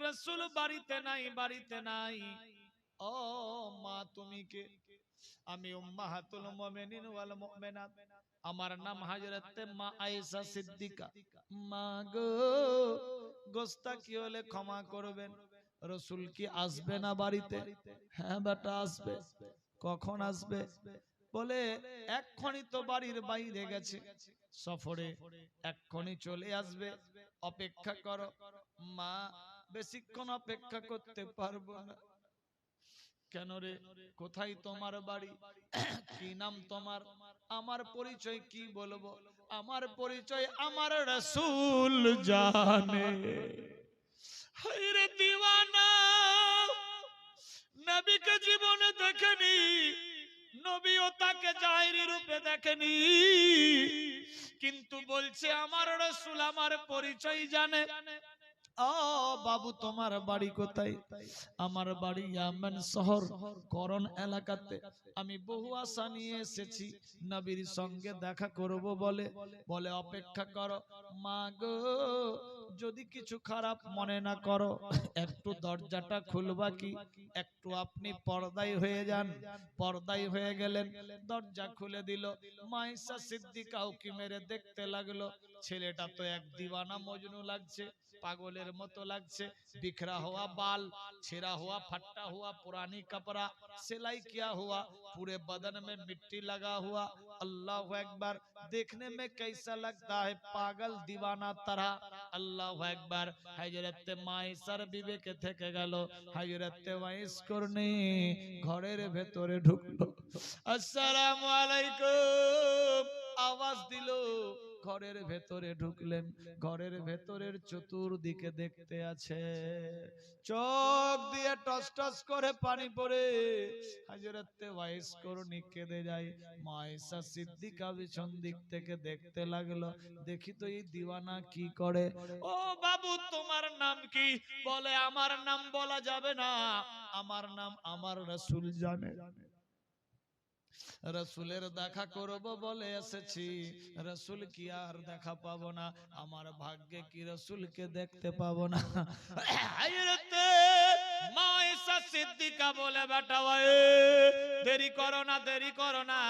রাসূল বাড়িতে নাই, বাড়িতে নাই। ও মা তুমি কে? আমি উম্মাহাতুল মুমিনিন ওয়াল মুমিনাত, আমার নাম হযরত মা আয়েশা সিদ্দিকা। মা গো, গোস্তাকি হলে ক্ষমা করবেন। রাসূল কি আসবে না বাড়িতে? হ্যাঁ বেটা আসবে। কখন আসবে? বলে এক্ষুনি তো বাড়ির বাইরে গেছে সফরে, এক্ষুনি চলে আসবে, অপেক্ষা করো। মা বেশিক্ষণ অপেক্ষা করতে পারবো না। কেন রে, কোথায় তোমার বাড়ি? কি নাম তোমার? আমার পরিচয় কি বলবো? আমার পরিচয় আমার রাসূল জানে। হায়রে দিওয়ানা, নবীকে জীবনে দেখেনি, নবীও তাকে জাহিরি রূপে দেখেনি, কিন্তু বলছে আমার রাসূল আমার পরিচয় জানে। ও বাবু তোমার বাড়ি কোথায়? আমার বাড়ি ইয়ামান শহর করণ এলাকাতে। আমি বহু আশা নিয়ে এসেছি নবীর সঙ্গে দেখা করব বলে। বলে অপেক্ষা করো। মা গো, যদি কিছু খারাপ মনে না করো, একটু দরজাটা খুলবা কি? একটু আপনি পর্দায় হয়ে যান। পর্দায় হয়ে গেলেন, দরজা খুলে দিল। মায়েশা সিদ্দিকা উকি মেরে দেখতে লাগলো, ছেলেটা তো এক দিওয়ানা মজনু লাগছে, পাগলের মতো লাগছে। बिखरा हुआ बाल, छिरा हुआ फट्टा हुआ पुरानी कपड़ा, सिलाई किया हुआ, पूरे बदन में मिट्टी लगा हुआ। अल्लाह अकबर, देखने में कैसा लगता है? पागल दीवाना तरह। अल्लाह अकबर। हजरत माइसर বিবেকে থেকে গেল। হযরত ওয়াইস করনি ঘরের ভেতরে ঢুকলো। আসসালামু আলাইকুম আওয়াজ দিল। ঘরের ভেতরে ঢুকলেন। ঘরের ভেতরের চতুর্দিকে দেখতে আছে, চোখ দিয়ে টস টস করে পানি পড়ে। হযরত ওয়াইস করনি কেঁদে যায়। মায়েশা সিদ্দিকা পিছন দিক থেকে দেখতে লাগলো, দেখি তো এই দিওয়ানা কি করে। ও বাবু তোমার নাম কি? বলে আমার নাম বলা যাবে না, আমার নাম আমার রাসূল জানে। রাসূলের দেখা করব বলে এসেছি, রাসূল কি আর দেখা পাবো না? আমার ভাগ্যে কি রাসূলকে দেখতে পাবো না? হযরত মায়েশা সিদ্দিকা বলে বেটা ওই দেরি করো না, দেরি করো না।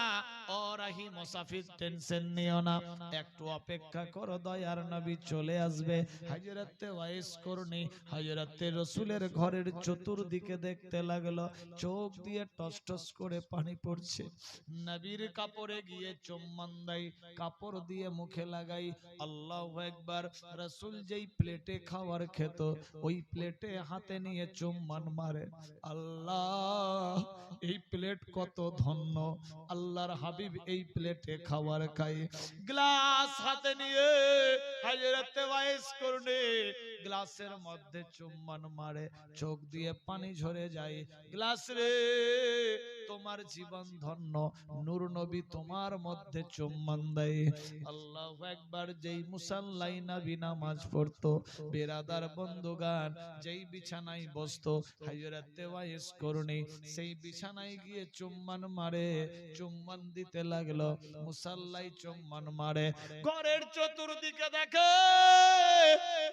ও রাহি মুসাফির টেনশন নিও না, একটু অপেক্ষা করো, দয়ার নবী চলে আসবে। হযরত ওয়াইস করনি হযরত রাসূলের ঘরের চতুর্দিকে দেখতে লাগলো, চোখ দিয়ে টস টস করে পানি পড়ছে। নবীর কাপড়ে গিয়ে চুম্বন দেয়, কাপড় দিয়ে মুখে লাগাই। আল্লাহু আকবার। রাসূল যেই প্লেটে খাবার খেত, ওই প্লেটে হাতে নিয়ে চুম্বন মারে। আল্লাহ, এই প্লেট কত ধন্য! আল্লাহর হাবিব এই প্লেটে খাবার খায়। গ্লাস হাতে নিয়ে হযরত ওয়াইস করনি গ্লাসের মধ্যে চুম্বন মারে, চোখ দিয়ে পানি ঝরে যায়। গ্লাস রে, তোমার জীবন ধন্য, নূর নবী তোমার মধ্যে চুম্বন দেয়। আল্লাহু আকবার। যেই মুসাল্লাই নবী নামাজ পড়তো, বেরাদার বন্ধুগান, যেই বিছানায় বসতো হযরত ওয়াইস করনি, সেই বিছানায় গিয়ে চুম্বন মারে, চুম্বন দিতে লাগলো। মুসাল্লাই চুম্বন মারে। ঘরের চতুর্দিকে দেখে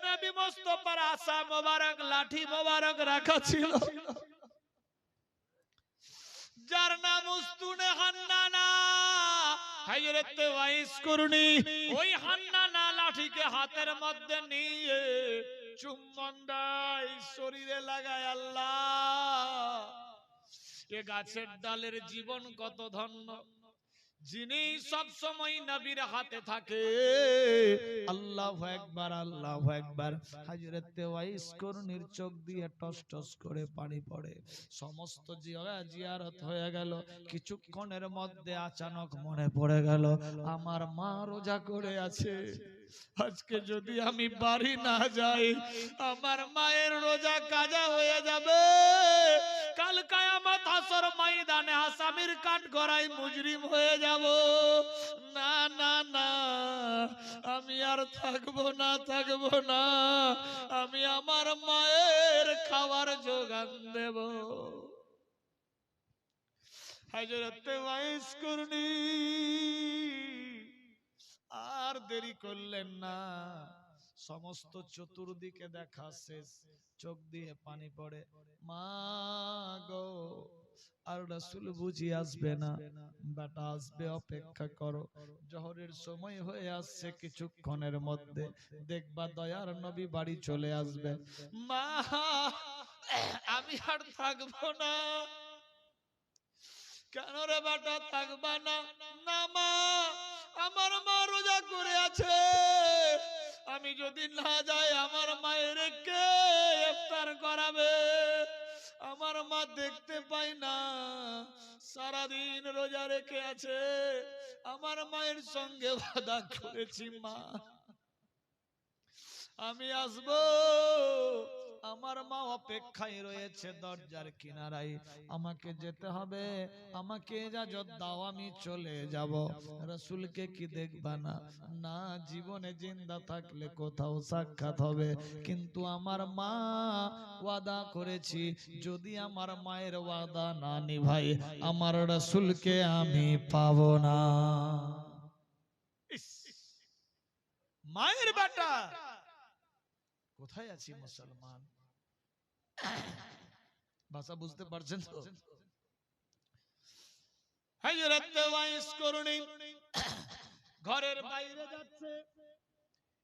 নবী মুস্তাফার আসা মোবারক, লাঠি মোবারক রাখা ছিল, যার নাম উস্তুনে হান্নানা। হযরত ওয়াইস করনি ওই হান্নানা লাঠিকে হাতের মধ্যে নিয়ে চুম্বন দেয়, শরীরে লাগায়। আল্লাহ, এ গাছের ডালের জীবন কত ধন্য, যিনি সব সময় নবীর হাতে থাকে। আল্লাহু আকবার, আল্লাহু আকবার। হযরত ওয়াইস করনির চোখ দিয়ে টস টস করে পানি পড়ে। সমস্ত জিয়ারত হয়ে গেল। কিছুক্ষণের মধ্যে আচানক মনে পড়ে গেল, আমার মা রোজা করে আছে, আজকে যদি আমি বাড়ি না যাই, আমার মায়ের রোজা কাজা হয়ে যাবে। কাল কিয়ামত হাসর ময়দানে আসামির কাঠগড়ায় মুজরিম হয়ে যাব। না না না, আমি আর থাকবো না, থাকবো না, আমি আমার মায়ের খাবার যোগান দেব। হযরত ওয়াইস করনি আর দেরি করলেন না। সমস্ত চতুর্দিকে দেখা শেষ, চোখ দিয়ে পানি পড়ে, মা গো আর রাসূল বুঝি আসবে না? বেটা আসবে, অপেক্ষা করো, জোহরের সময় হয়ে আসছে, কিছুক্ষণের মধ্যে দেখবা দয়ার নবী বাড়ি চলে আসবে। মা আমি আর থাকবো না। কেন রে বেটা থাকবা না? না মা, আমার মা রোজা করে আছে, আমি যদি না যাই আমার মায়ের কে ইফতার করাবে? আমার মা দেখতে পাই না, সারাদিন রোজা রেখে আছে, আমার মায়ের সঙ্গে ওয়াদা করেছি মা আমি আসবো, আমার মা অপেক্ষায় রয়েছে দরজার কিনারায়, আমাকে যেতে হবে, আমাকে ইজাজত দাও, আমি চলে যাব। রাসূলকে কি দেখবা না? না, জীবনে জিন্দা থাকলে কোথাও সাক্ষাৎ হবে, কিন্তু আমার মা ওয়াদা করেছি, যদি আমার মায়ের ওয়াদা না নিভাই আমার রাসূলকে আমি পাবো না। মায়ের বেটা কোথায় আছি মুসলমান? ভাষা বুঝতে পারছেন তো? হযরত ওয়াইস করুণী ঘরের বাইরে যাচ্ছে,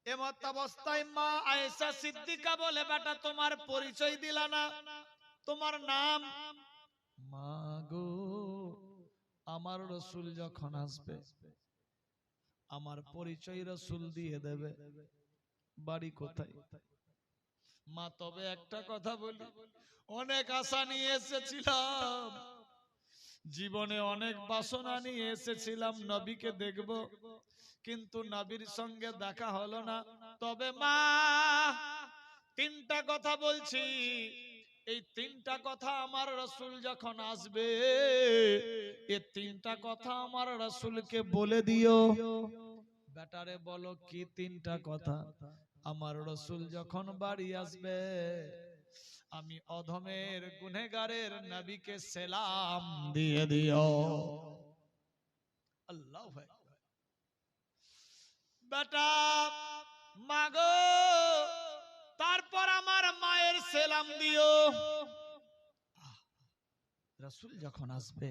এমত অবস্থায় মা আয়েশা সিদ্দিকা বলে, বেটা তোমার পরিচয় দিলা না, তোমার নাম? মা গো, আমার রাসূল যখন আসবে আমার পরিচয় রাসূল দিয়ে দেবে। বাড়ি কোথায়? মা তবে একটা কথা বলি, অনেক আশা নিয়ে এসেছিলাম, জীবনে অনেক বাসনা নিয়ে এসেছিলাম নবীকে দেখব, কিন্তু নবীর সঙ্গে দেখা হলো না। তবে মা তিনটা কথা বলছি, এই তিনটা কথা আমার রাসূল যখন আসবে এই তিনটা কথা আমার রাসূলকে বলে দিও। বেটারে বলো কি তিনটা কথা? আমার রাসূল যখন বাড়ি আসবে আমি অধমের গুনাহগারের নবীকে সালাম দিয়ে দিও। আল্লাহু আকবার। বেটা মাগো তারপর আমার মায়ের সালাম দিও। রাসূল যখন আসবে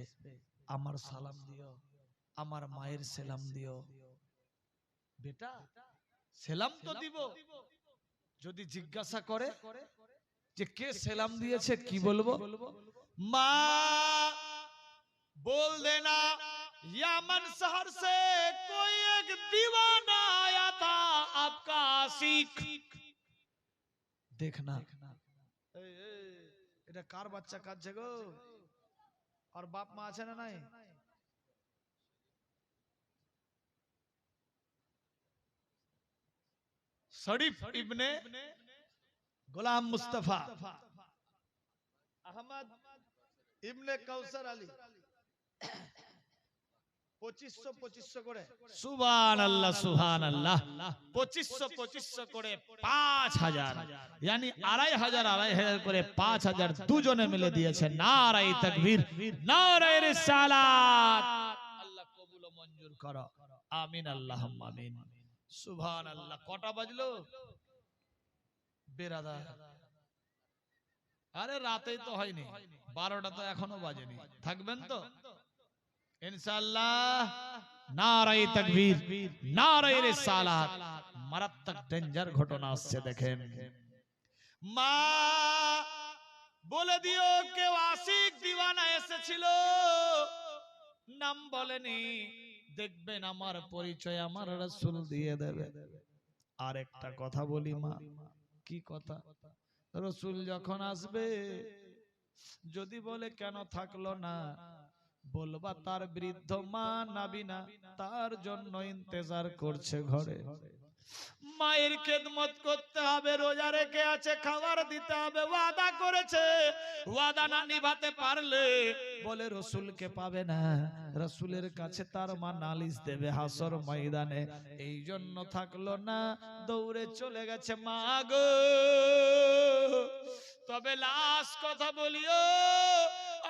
আমার সালাম দিও, আমার মায়ের সালাম দিও। বেটা সালাম তো দিব, যদি জিজ্ঞাসা করে যে কে সালাম দিয়েছে কি বলবো? মা बोल देना यमन शहर से कोई एक दीवाना आया था आपका आशिक। देखना এটা কার বাচ্চা কাঁদছে গো? আর বাপ মা আছে না নাই? শরীফ ইবনে গোলাম মুস্তাফা আহমদ ইবনে কাউসার আলী 2500 করে সুবহানাল্লাহ সুবহানাল্লাহ 2500 করে 5000 यानी 2500 করে 5000 দুজনে মিলে দিয়েছে। নারায়ে তাকবীর, নারায়ে রিসালাত। আল্লাহ কবুল ও মঞ্জুর করো, আমিন আল্লাহুম্মা আমিন। সুবহানাল্লাহ। কটা বাজলো বেরাদা? আরে রাতেই তো হয়নি, 12টা তো এখনো বাজেনি। থাকবেন তো ইনশাআল্লাহ? নারায়ে তাকবীর, নারায়ে রিসালাত। মারাত্মক ডেঞ্জার ঘটনা আসছে দেখেন। মা বলে দিও কেউ আশিক দিওয়ানা এসেছিল, নাম বলেনি, দেখবেন আমার পরিচয় আমার রাসূল দিয়ে দেবে। আর একটা কথা বলি মা। কি কথা? রাসূল যখন আসবে যদি বলে কেন থাকলো না, বলবা তার বৃদ্ধ মা নাবিনা তার জন্য ইন্তজার করছে ঘরে। মায়ের খেদমত করতে হবে, রোজা রেখে আছে, খাবার দিতে হবে, ওয়াদা করেছে, ওয়াদা না নিভাতে পারলে বলে রাসূলকে পাবে না, রাসূলের কাছে তার মা নালিশ দেবে হাসর ময়দানে। এই জন্য থাকলো না, দৌড়ে চলে গেছে মা গো। তবে লাস্ট কথা বলিও,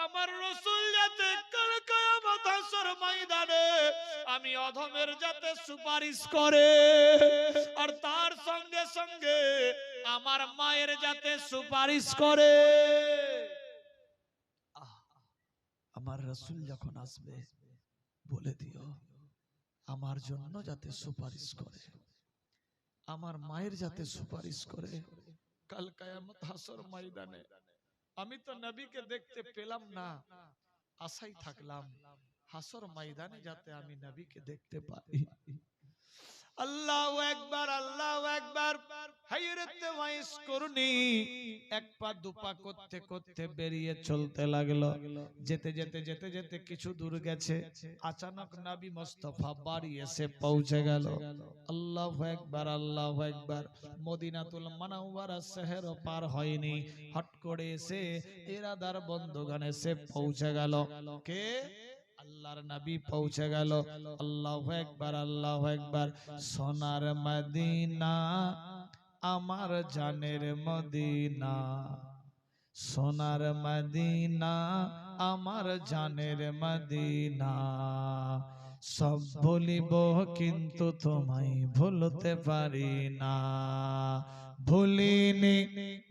আমার রাসূল যাতে কাল কিয়ামত কিয়ামত হাসর ময়দানে আমি অধমের যাতে সুপারিশ করে, আর তার সঙ্গে সঙ্গে আমার মায়ের যাতে সুপারিশ করে। আমার রাসূল যখন আসবে বলে দিও আমার জন্য যাতে সুপারিশ করে, আমার মায়ের যাতে সুপারিশ করে। কাল কিয়ামত হাসর ময়দানে আমি তো নবীকে দেখতে পেলাম না, আশাই থাকলাম হাসর ময়দানে যাতে আমি নবীকে দেখতে পাই। আল্লাহু আকবার, আল্লাহু আকবার। হায়রতে ওয়াইস করুনি এক পা দুপা করতে করতে বেরিয়ে চলতে লাগলো। যেতে যেতে যেতে যেতে কিছু দূর গেছে, আচানক নবী মুস্তাফা বাড়ি এসে পৌঁছে গেল। আল্লাহু আকবার, আল্লাহু আকবার। মদিনাতুল মুনাওয়ারা শহর পার হয়নি, হট করে এসে ইরাদার বন্ধগান এসে পৌঁছে গেল। কে? আল্লাহর নবী পৌঁছে গেল। আল্লাহু আকবার, আল্লাহু আকবার। সোনার মদিনা আমার জানের মদিনা, সোনার মদিনা আমার জানের মদিনা, সব ভুলিব কিন্তু তোমায় ভুলতে পারি না। ভুলিনি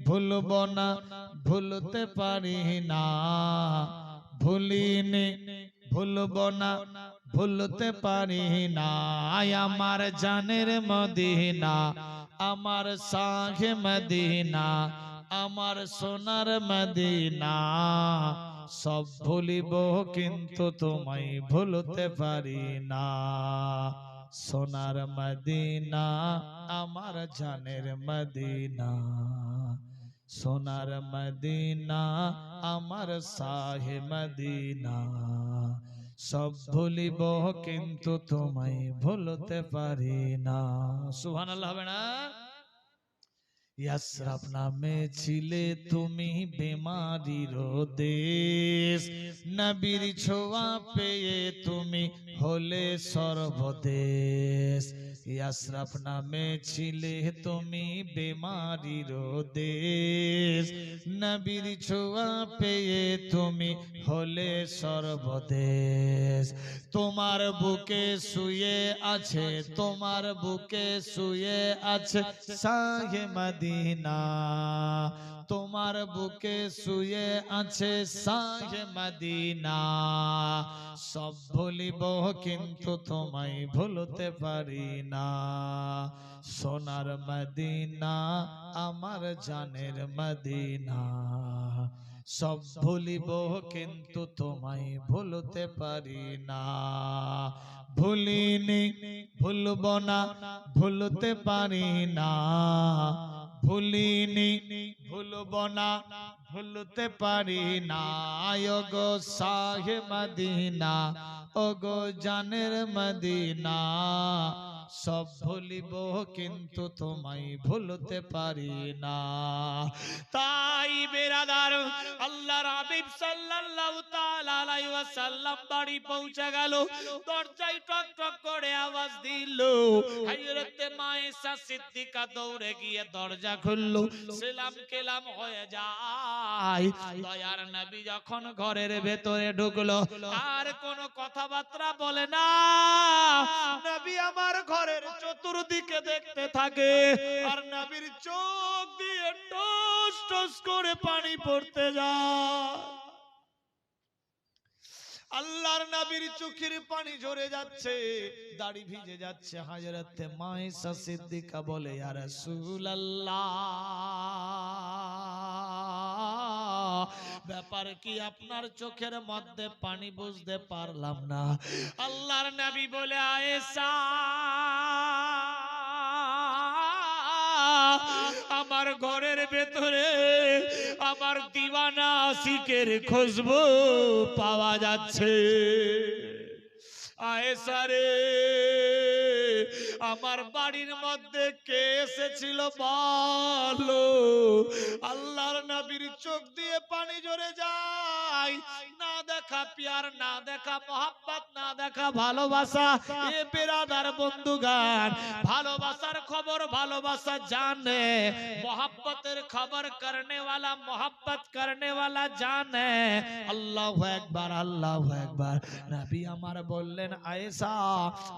ভুলব না ভুলতে পারি না, ভুলিনি ভুলব না ভুলতে পারি না। আমার জানের মদিনা, আমার শাহে মদিনা, আমার সোনার মদিনা, সব ভুলিব কিন্তু তোমায় ভুলতে পারি না। সোনার মদিনা আমার জানের মদিনা, সোনার মদিনা আমার শাহে মদিনা, সব ভুলিব কিন্তু তোমায় ভুলতে পারি না। সুবহানাল্লাহ হবে না? ইয়াসরাব নামে ছিলে তুমি বেমারির দেশ, নবীর ছোঁয়া পেয়ে তুমি হলে সর্বদেশ। ইয়াসরাব নামে ছিলে তুমি বেমারির দেশ, নবীর ছোঁয়া পেয়ে তুমি হলে সর্বদেশ। তোমার বুকে শুয়ে আছে, তোমার বুকে শুয়ে আছে শাহে মদিনা, তোমার বুকে শুয়ে আছে শাহে মদিনা, সব ভুলিব কিন্তু তোমায় ভুলতে পারি না। সোনার মদিনা আমার জানের মদিনা, সব ভুলিব কিন্তু তোমায় ভুলতে পারি না। ভুলিনি ভুলব না ভুলতে পারি না, ভুলিনি ভুলব না ভুলতে পারি না। ওগো শাহে মদিনা, ওগো জানের মদিনা, সব ভুলিব কিন্তু তোমায় ভুলতে পারি না। তাই বেরাদার আল্লাহর হাবিব সাল্লাল্লাহু তাআলা আলাইহি ওয়াসাল্লাম বাড়ি পৌঁছে গেল। দরজায় টক টক করে আওয়াজ দিল। হযরতে মা ঈসা সিদ্দিকা দৌড়ে গিয়ে দরজা খুলল। সালাম কেলাম হয়ে যায়। দয়ার নবী যখন ঘরের ভেতরে ঢুকলো আর কোনো কথাবার্তা বলে না। নবী আমার ঘরের চতুর্দিকে দেখতে থাকে আর নবীর চোখ দিয়ে টস টস করে পানি পড়তে যায়। আল্লাহর নবীর চোখের পানি ঝরে যাচ্ছে, দাড়ি ভিজে যাচ্ছে। হযরতে মা ঈসা সিদ্দিকা বলে, ইয়া রাসূলুল্লাহ, ব্যাপার কি আপনার চোখের মধ্যে পানি বুঝতে পারলাম না। আল্লাহর নবী বলে, আয়েশা, আমার ঘরের ভেতরে আমার দিওয়ানা আশিকের খুশবু পাওয়া যাচ্ছে। আয়েশা রে, আমার বাড়ির মধ্যে কে এসেছিল বলো। আল্লাহর নবীর চোখ দিয়ে পানি ঝরে যায়। না দেখা প্যার না দেখা মোহাব্বত না দেখা ভালোবাসা এ বেরাদার বন্ধুগান ভালোবাসার খবর ভালোবাসা জানে मोहब्बतेर खबर करने वाला मोहब्बत करने वाला जाने अल्लाहु एकबार अल्लाहु एकबार नबी আমার বললেন আয়েশা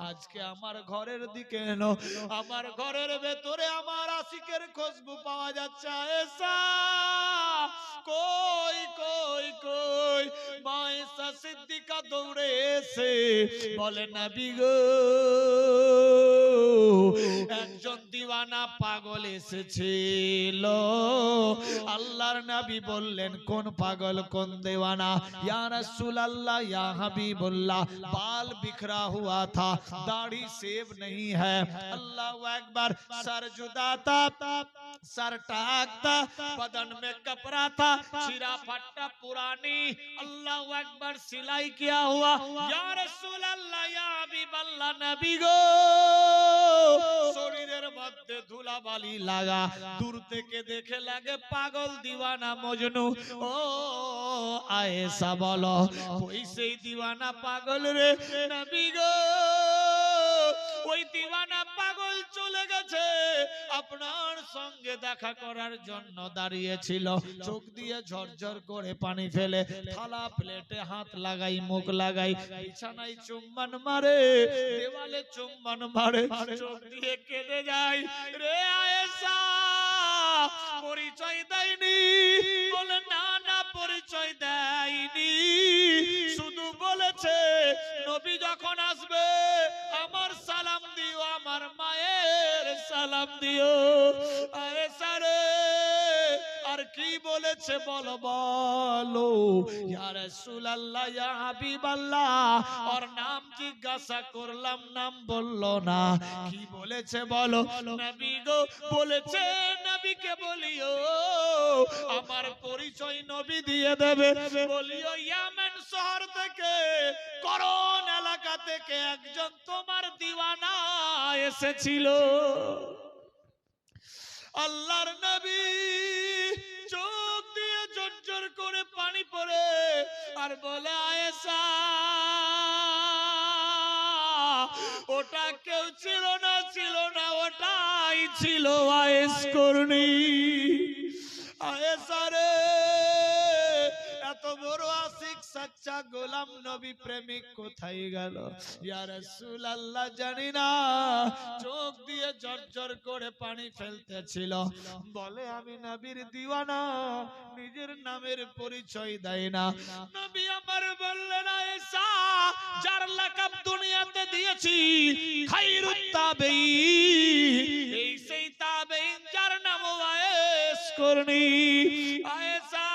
আজকে আমার ঘরের দিকে এলো আমার ঘরের ভেতরে আমার আশিকের খুশবু পাওয়া যাচ্ছে আয়েশা কই কই কই মা আয়েশা সিদ্দিকা দৌড়ে এসে বলে নবী গো একজন দিওয়ানা পাগল এসেছিল আল্লাহর নবী বললেন কোন পাগল কোন दीवाना या रसूल अल्लाह या हबीबुल्लाह बाल बिखरा हुआ था दाढ़ी सेब नहीं है अल्लाह अकबर सर जुदा था सर टाकता बदन में कपड़ा था चिरा फट्टा पुरानी अल्लाह अकबर सिलाई किया हुआ या रसूल अल्लाह या हबीब अल्लाह नबी गो শরীরের মধ্যে ধুলাবালি লাগা দূর থেকে দেখে লাগে পাগল দিওয়ানা মজনু ও আয়েশা বলো ওই সেই দিওয়ানা পাগল রে নবী গো ওই দিওয়ানা পাগল চলে গেছে আপনার সঙ্গে দেখা করার জন্য দাঁড়িয়েছিল চোখ দিয়ে ঝরঝর করে পানি ফেলে থালা প্লেটে হাত লাগাই মুখ লাগাই বিছানায় চুম্বন মারে দেওয়ালে চুম্বন মারে চোখ দিয়ে কেঁদে যায় রে আয়েশা পরিচয় দেয়নি বলে না না পরিচয় দেয়নি শুধু বলেছে নবী যখন আসবে আমার সালাম দিও আমার মায়ের সালাম দিও আয়েশা রে আর কি বলেছে বলো বলো ইয়া রাসূলুল্লাহ ইয়া হাবিবাল্লাহ ওর নাম জিজ্ঞাসা করলাম নাম বললো না কি বলেছে বলো নবী গো বলেছে নবীকে বলিও আমার পরিচয় নবী দিয়ে দেবে বলিও ইয়ামেন শহর থেকে করন এলাকা থেকে একজন তোমার দিওয়ানা এসেছিল আল্লাহর নবী চোখ দিয়ে ঝরঝর করে পানি পড়ে আর বলে আয়েশা ওটা কেউ ছিল না ওটাই ছিল আয়েশ করনি আয়েশা রে এত বড় আশিক সচ্চা গোলাম নবী প্রেমিক কোথায় গেল ইয়া রাসূলুল্লাহ জানি না চোখ দিয়ে ঝরঝর করে পানি ফেলতেছিল বলে আমি নবীর দিওয়ানা নিজের নামের পরিচয় দেয় না নবী আমার বললেন আয়েশা যার লাকাব দুনিয়াতে দিয়েছি খায়রুত তাবেঈন এই সেই তাবেঈন যার নাম আয়েশ করনি আয়েশা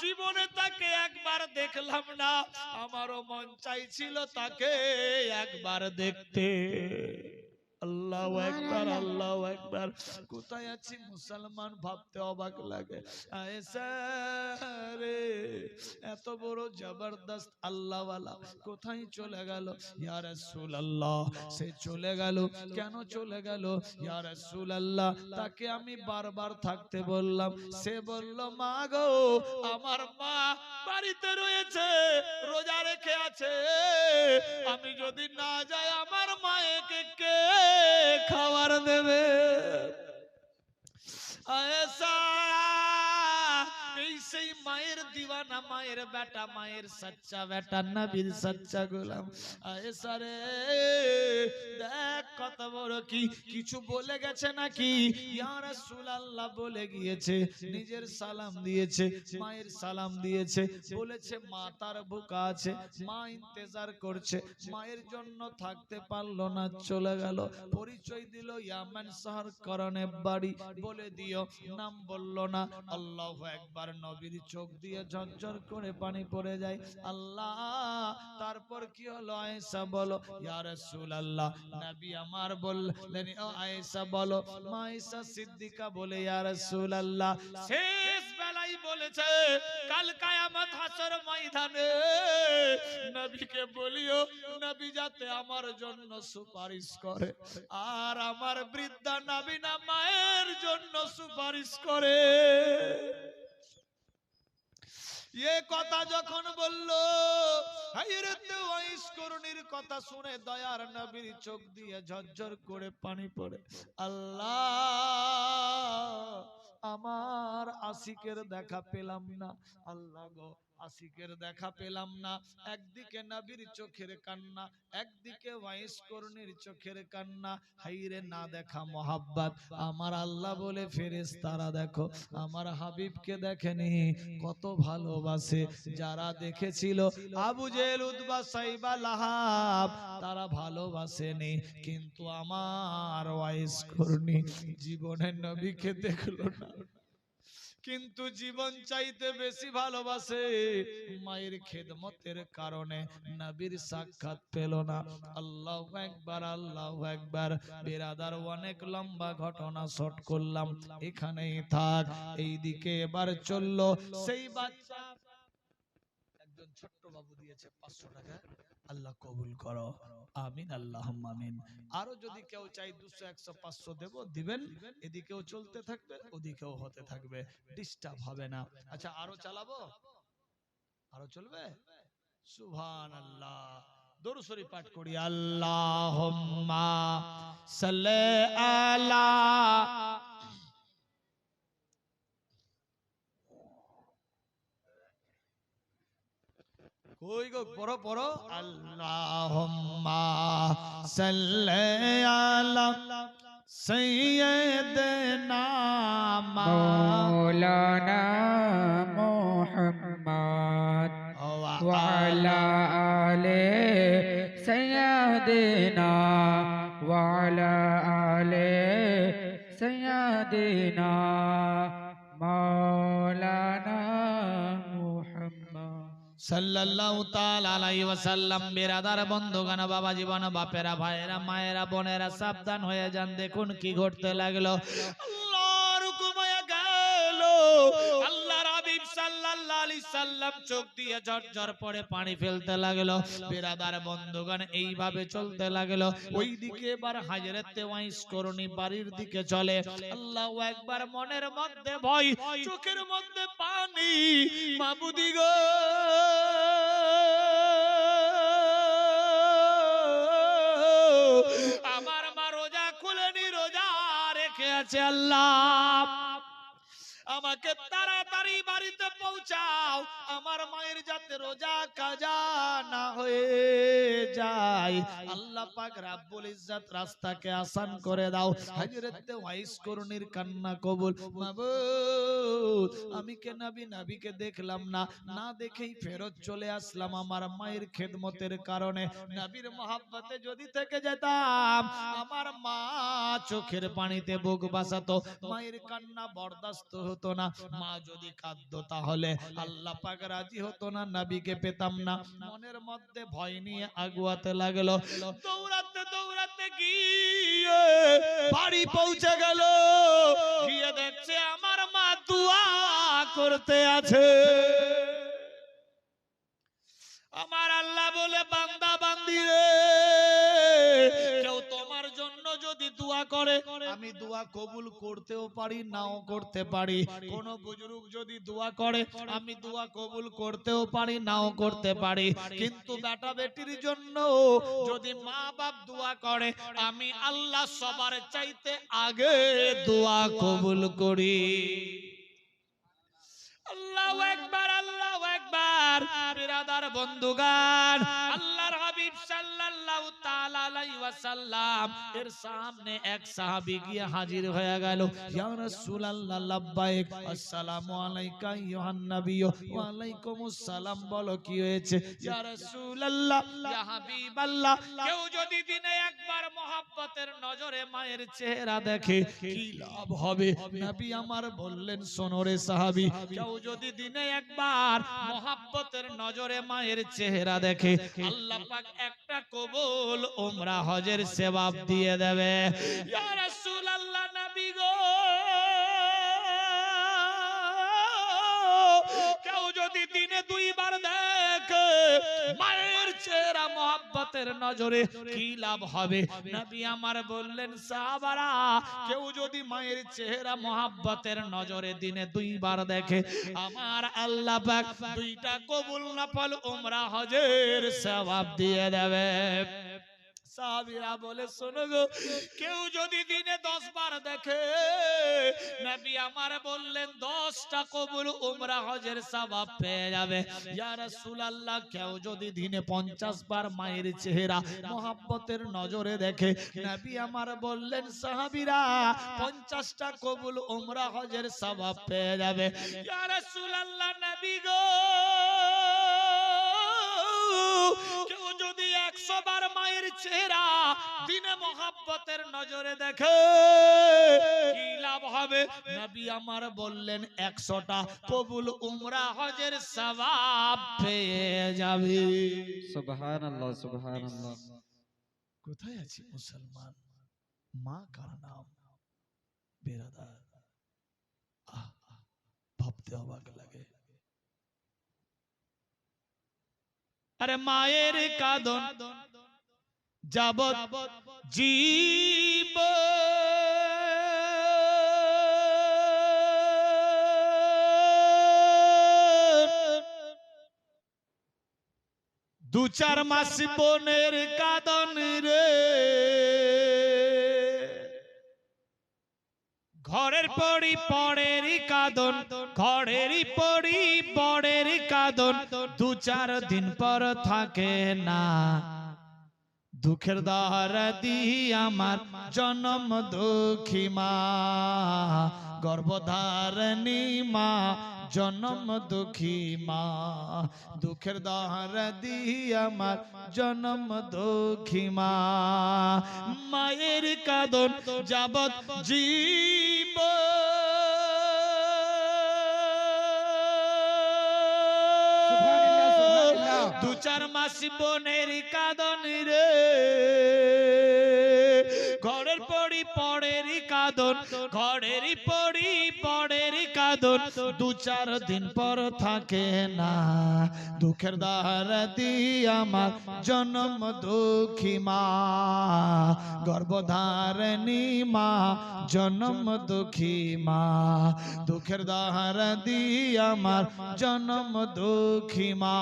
জীবনে তাকে একবার দেখলাম না আমারও মন চাইছিল তাকে একবার দেখতে আল্লাহু আকবার আল্লাহু আকবার কোথায় আছি মুসলমান ভাবতে অবাক লাগে আয়েশা রে এত বড় জবরদস্ত আল্লাহ ওয়ালা কোথায় চলে গেল ইয়া রাসূলুল্লাহ সে চলে গেল কেন চলে গেল ইয়া রাসূলুল্লাহ তাকে আমি বারবার থাকতে বললাম সে বলল মা গো আমার মা বাড়িতে রয়েছে রোজা রেখে আছে আমি যদি না যাই আমার মায়েকে কে খাবার দেবে আয়েশা এই সেই মায়ের দিওয়ানা মায়ের বেটা মায়ের সচ্চা বেটা নবীর সচ্চা গোলাম আয়েশা রে দেখ কত বড় কি কিছু বলে গেছে নাকি ইয়া রাসূলুল্লাহ বলে গিয়েছে নিজের সালাম দিয়েছে মায়ের সালাম দিয়েছে বলেছে মা তার ভুকা আছে মা ইন্তজার করছে মায়ের জন্য থাকতে পারলো না চলে গেল পরিচয় দিল ইয়ামান শহর করণে বাড়ি বলে দিও নাম বললো না আল্লাহু আকবার নবীর চোখ দিয়ে ঝরঝর করে পানি পড়ে যায় আল্লাহ তারপর কি হলো আয়েশা বলো ইয়া রাসূলুল্লাহ নবী আমার বললেন ও আয়েশা বলো মা আয়েশা সিদ্দিকা বলে ইয়া রাসূলুল্লাহ শেষ বেলায় বলেছে কাল কিয়ামত হাসর ময়দানে নবীকে বলিও নবী যাতে আমার জন্য সুপারিশ করে আর আমার বৃদ্ধা নবীনা মায়ের জন্য সুপারিশ করে এ কথা যখন বলল, হযরত ওয়াইস করণীর কথা শুনে দয়ার নবীর চোখ দিয়ে ঝরঝর করে পানি পড়ে। আল্লাহ, আমার আশিকের দেখা পেলাম না। আল্লাহ গো, আশিকের দেখা পেলাম না। একদিকে নবীর চোখের কান্না, একদিকে ওয়াইস করণীর চোখের কান্না। হাইরে না দেখা মোহাব্বত। আমার আল্লাহ বলে, ফেরেশতারা দেখো আমার হাবিবকে দেখেনি, কত ভালোবাসে। যারা দেখেছিল আবু জেহেল, উতবা, সাইবা, লাহাব, তারা ভালোবাসেনি, কিন্তু আমার ওয়াইস করণী জীবনের নবীকে দেখলো না, কিন্তু জীবন চাইতে বেশি ভালোবাসে। মায়ের খেদমতের কারণে নবীর সাক্ষাৎ পেল না। আল্লাহু আকবার, আল্লাহু আকবার। বেরাদার, অনেক লম্বা ঘটনা শর্ট করলাম, এখানেই থাক। এইদিকে এবার চললো সেই বাচ্চা, একজন ছোট্ট বাবু দিয়েছে 500 টাকা, আল্লাহ কবুল করো, আমিন, আল্লাহুম্মা আমিন। আরো যদি কেউ চাই 200, 100, 500 দেব, দিবেন। এদিকেও চলতে থাকবে, ওদিকেও হতে থাকবে, ডিস্টার্ব হবে না। আচ্ছা, আরো চালাবো? আরো চলবে? সুবহানাল্লাহ। দরুদ শরীফ পাঠ করি। আল্লাহুম্মা সাল্লি আলা, কই গো, পড়ো পড়ো। আল্লাহুম্মা সাল্লি আলা সাইয়্যিদিনা মাওলানা মুহাম্মদ ওয়া আলা আলি সাইয়্যিদিনা ওয়া আলা আলি সাইয়্যিদিনা মাওলানা মুহাম্মদ সাল্লাল্লাহু তাআলা আলাইহি ওয়াসাল্লাম। বিরাদার বন্ধুগণ, বাবা জীবন, বাপেরা, ভাইয়েরা, মায়েরা, বোনেরা, সাবধান হয়ে যান। দেখুন কি ঘটতে লাগলো। আল্লাহর হুকুম হয়ে গেল। আল্লাহর হাবিব সাল্লাল্লাহু আলাইহি সাল্লাম চোখ দিয়ে ঝরঝর পড়ে পানি ফেলতে লাগলো। বিরাদার বন্ধুগণ, এইভাবে চলতে লাগলো। ওইদিকে এবার হযরত ওয়াইস করণী বাড়ির দিকে চলে। আল্লাহু আকবার। মনের মধ্যে ভয়, চোখের মধ্যে পানি। মাবুদি গো, আমার মা রোজা খুলেনি, রোজা রেখে আছে। আল্লাহ, আমাকে তাড়াতাড়ি বাড়িতে পৌঁছাও, আমার মায়ের যাতে রোজা কাজা না হয়ে যায়। আল্লাহ পাক রাব্বুল ইজ্জত রাস্তাকে আসান করে দাও। হযরত ওয়াইস করণীর কান্না কবুল। মাবুদ, আমি কে নবীকে দেখলাম না, না দেখেই ফেরত চলে আসলাম আমার মায়ের খেদমতের কারণে। নবীর মহব্বতে যদি থেকে যেতাম, আমার মা চোখের পানিতে বুক বাসাতো, মায়ের কান্না বরদাস্ত হতো না। মা যদি কাঁদতো তাহলে আল্লাহ পাক রাজি হতো না, নবীকে পেতাম না। মনের মধ্যে ভয় নিয়ে আগুয়াতে লাগলো। দৌড়াতে দৌড়াতে গিয়ে বাড়ি পৌঁছে গেল। গিয়ে দেখছে আমার মা দোয়া করতে আছে। আমার আল্লাহ বলে, বান্দা বান্দি রে, কেউ তোমার জন্য যদি দোয়া করে, আমি দোয়া কবুল করতেও পারি, নাও করতে পারি। কোন বুজুর্গ যদি দোয়া করে, আমি দোয়া কবুল করতেও পারি, নাও করতে পারি। কিন্তু বেটা বেটির জন্য যদি মা বাপ দোয়া করে, আমি আল্লাহ সবার চাইতে আগে দোয়া কবুল করি। আল্লাহু আকবার, আল্লাহু আকবার। বিরাদার বন্ধুগণ, আল্লাহর হাবিব সাল্লাল্লাহু তাআলা আলাইহি ওয়াসাল্লাম এর সামনে এক সাহাবী গিয়ে হাজির হয়ে গেল। ইয়া রাসূলুল্লাহ, লাব্বাইক, আসসালামু আলাইকা আইয়ুহান নবী। ওয়া আলাইকুমুস সালাম। বলো কি হয়েছে? ইয়া রাসূলুল্লাহ, ইয়া হাবিবাল্লাহ, কেউ যদি দিনে একবার মহব্বতের নজরে মায়ের চেহারা দেখে, কি লাভ হবে? নবী আমার বললেন, শোনো রে সাহাবী, কেউ যদি দিনে একবার মহব্বতের নজরে মায়ের চেহারা দেখে, আল্লাহ পাক একটা কবুল উমরা হজের সওয়াব দিয়ে দেবে। ইয়া রাসূলুল্লাহ, নবী গো, কেউ যদি দিনে দুইবার দেখে মায়ের চেহারা, মহব্বতের মহাব্বতের নজরে কি লাভ হবে? নবী আমার বললেন, সাহাবারা, কেউ যদি মায়ের চেহারা মহাব্বতের নজরে দিনে 2 বার দেখে, আমার আল্লাহ পাক 2টা কবুল নফল উমরা হজের সওয়াব দিয়ে দেবে। সাহাবীরা বলে, শোনো গো, কেউ যদি দিনে 10 বার দেখে, নবী আমার বললেন 10টা কবুল উমরা হজের সওয়াব পেয়ে যাবে। ইয়া রাসূলুল্লাহ, কেউ যদি দিনে 50 বার মায়ের চেহারা মহব্বতের নজরে দেখে, নবী আমার বললেন, সাহাবীরা 50টা কবুল উমরা হজের সওয়াব পেয়ে যাবে। ইয়া রাসূলুল্লাহ, নবী গো, কেউ যদি 100 বার মায়ের চেহারা দিনে মহব্বতের নজরে দেখে, কি লাভ হবে? নবী আমার বললেন 100টা কবুল উমরা হজের সওয়াব পেয়ে যাবে। সুবহানাল্লাহ, সুবহানাল্লাহ। কোথায় আছি মুসলমান? মা কার নাম? বেরাদার, ভাবতে অবাক লাগে। আরে মায়ের কাঁদন যাবত জীব, দু চার মাস বোনের কাঁদন রে, ঘরের পড়ি পরের কাঁদন, ঘরেরই পড়ি বড়ের কাঁদন, 2-4 দিন পর থাকে না। দুঃখের দরদি আমার জনম দুঃখী মা, গর্ভধারিণী মা জনম দুঃখী মা। দুঃখের দরদি আমার জনম দুঃখী মা, মায়ের কাঁদন যাবত জীব, 2-4 মাস বোনের কাঁদন রে, ঘরের পড়ি পরের কাঁদন, ঘরেরই পড়ি পরের কাঁদন, 2-4 দিন পর থাকে না। দুঃখের দরদি আমার জনম দুঃখী মা, গর্ভধারিণী মা জনম দুঃখী মা। দুঃখের দরদি আমার জনম দুঃখী মা।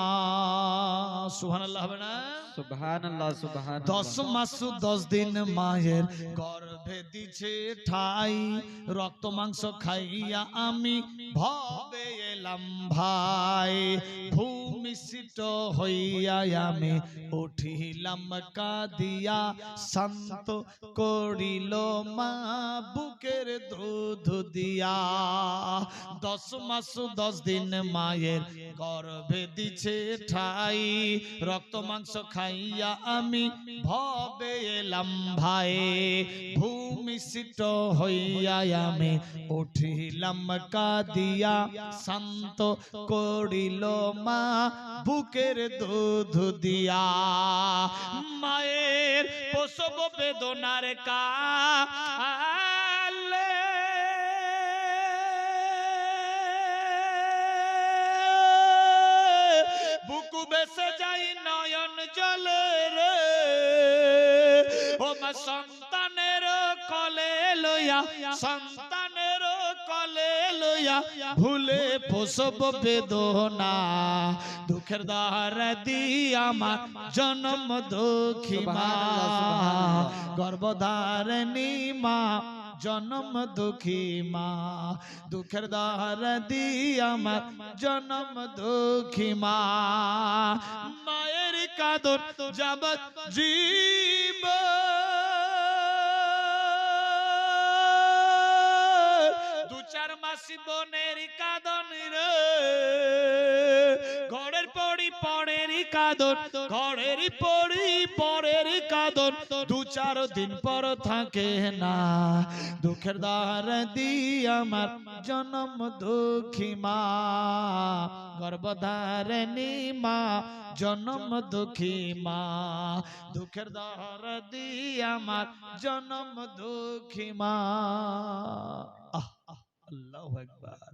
সুবহানাল্লাহ হবে না? সুবহানাল্লাহ, সুবহানাল্লাহ। 10 মাস 10 দিন মায়ের গর্ভে দিছে ঠাই, রক্ত মাংস খাইয়া আমি ভবে এলাম ভাই, ভূমিষ্ঠ হইয়া আমি উঠিলাম কাঁদিয়া, শান্ত করিল মা বুকের দুধ দিয়া। 10 মাস 10 দিন মায়ের গর্ভে দিছে ঠাই, রক্ত মাংস খাইয়া আমি ভবে এলাম ভাই, ভূমিষ্ঠ হইয়া আমি উঠিলাম কাঁদিয়া, শান্ত করিল মা বুকের দুধ দিয়া। মায়ের প্রসব বেদনার কালে বুকু বেসে যাই নয়ন জলে রে, ও মা সন্তানের কলে লইয়া, সন্তানের কলে লইয়া ভুলে প্রসব বেদনা। দুঃখের দরদি আমার জনম দুঃখী মা, গর্ভধারিণী মা জনম দুঃখী মা। দুঃখের দরদি আমার জনম দুঃখী মা, মায়ের কাঁদন যাবত জীব, 2-4 মাস বোনের কাঁদন রে, ঘরের পড়ি পরের কাঁদন, ঘরেরই পড়ি পরের কাঁদন, 2-4 দিন পর থাকে না। দুঃখের দরদি আমার জনম দুঃখী মা, গর্ভধারিণী মা জনম দুঃখী মা। দুঃখের দরদি আমার জনম দুঃখী মা। আল্লাহু আকবার।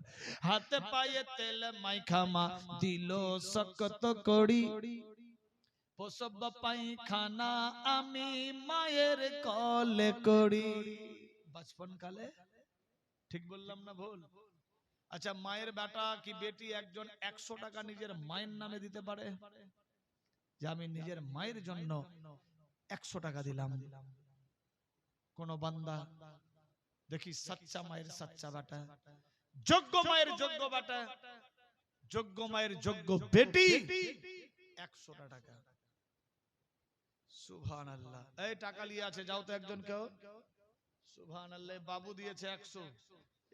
হাতে পায়ে তেল মাইখা মা দিল শক্ত করি, প্রসব পায়খানা আমি মায়ের কলে করি। বচপন কালে, ঠিক বললাম না ভুল? আচ্ছা, মায়ের বেটা কি বেটি একজন 100 টাকা নিজের মায়ের নামে দিতে পারে যে আমি নিজের মায়ের জন্য 100 টাকা দিলাম? কোন বান্দা দেখি সচ্চা মায়ের সচ্চা বেটা, যোগ্য মায়ের যোগ্য বেটা, যোগ্য মায়ের যোগ্য বেটি 100 টাকা। সুবহানাল্লাহ। এই টাকা নিয়ে আছে, যাও তো একজন কেউ। সুবহানাল্লাহ। বাবু দিয়েছে 100,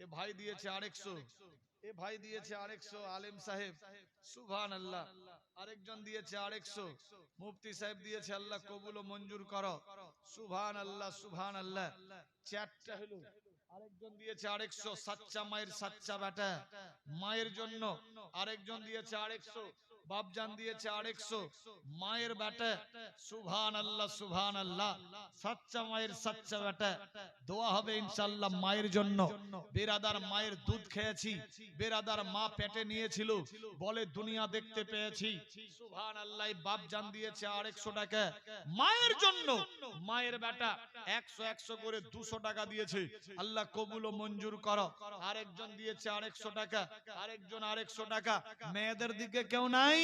এ ভাই দিয়েছে 150, এ ভাই দিয়েছে 150, আলেম সাহেব। সুবহানাল্লাহ। আরেকজন দিয়েছে 150, মুফতি সাহেব দিয়েছে, আল্লাহ কবুল ও মঞ্জুর করো। সুবহানাল্লাহ সুবহানাল্লাহ। চারটা হলো। আরেকজন দিয়েছে 150, সাচ্চা মায়ের সাচ্চা বেটা, মায়ের জন্য। আরেকজন দিয়েছে 150, বাপজান দিয়েছে 150, মায়ের বেটা। সুবহানাল্লাহ সুবহানাল্লাহ। সাচ্চা মায়ের সাচ্চা বেটা, দোয়া হবে ইনশাআল্লাহ মায়ের জন্য। বেরাদার মায়ের দুধ খেয়েছি, বেরাদার মা পেটে নিয়েছিল, বলে দুনিয়া দেখতে পেয়েছি। সুবহানাল্লাহ। বাপজান দিয়েছে 150 টাকা মায়ের জন্য, মায়ের বেটা 100 করে 200 টাকা দিয়েছে, আল্লাহ কবুল ও মঞ্জুর করো। আরেকজন দিয়েছে 150 টাকা, আরেকজন 150 টাকা। মেয়েদের দিকে কেউ নাই?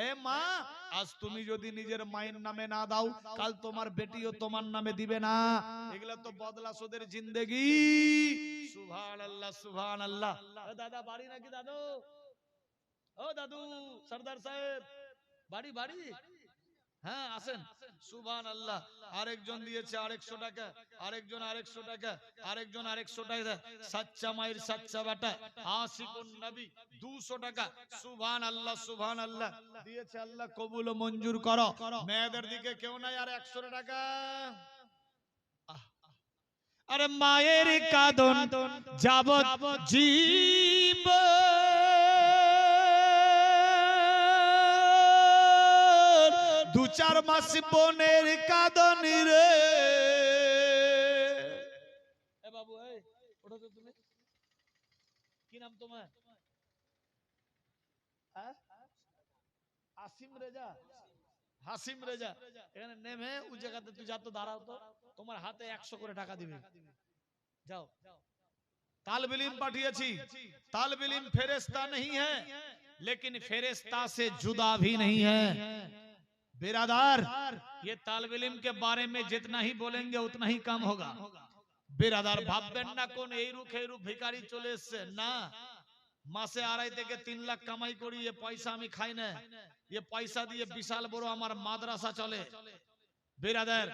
এ মা, আজ তুমি যদি নিজের মায়ের নামে না দাও, কাল তোমার বেটিও তোমার নামে দিবে না। এগুলা তো বদলা সোদের জিন্দেগি। সুবহানাল্লাহ সুবহানাল্লাহ। দাদা বাড়ি নাকি দাদু? ও দাদু, সরদার সাহেব বাড়ি বাড়ি? হ্যাঁ আসেন। সুবহানাল্লাহ। আরেকজন দিয়েছে 150 টাকা, আরেকজন 150 টাকা, আরেকজন 150 টাকা। সাচ্চা মায়ের সাচ্চা বেটা আশিকুন নবী 200 টাকা। সুবহানাল্লাহ সুবহানাল্লাহ দিয়েছে, আল্লাহ কবুল ও মঞ্জুর করো। মেয়েদের দিকে কেউ নাই আর 100 টাকা? আরে মায়ের কাঁদন যাবত জীব, দু চার মাস বোনের কাঁদন রে। এ বাবু, এই ওঠো তো তুমি। কি নাম তোমার? আসিম রেজা? হাসিম রেজা। এখানে নেমে ওই জায়গাতে তুই যা তো দাঁড়াও তো, তোমার হাতে 100 করে টাকা দিবে। যাও। तालिब इल्म पाठिয়েছি। तालिब इल्म फेरिस्ता नहीं है, लेकिन फेरिस्ता से जुदा भी नहीं है। बिरादार, ये तालिब इल्म के बारे में जितना ही बोलेंगे उतना ही कम होगा। बिरादार ভাববেন না কোন এইরূপ এইরূপ ভিখারি চলে এসেছে, না। মাসে 2.5 থেকে 3 লাখ কামাই করি, এই পয়সা আমি খাই না। এই পয়সা দিয়ে বিশাল বড় আমার মাদ্রাসা চলে। বিরাদার,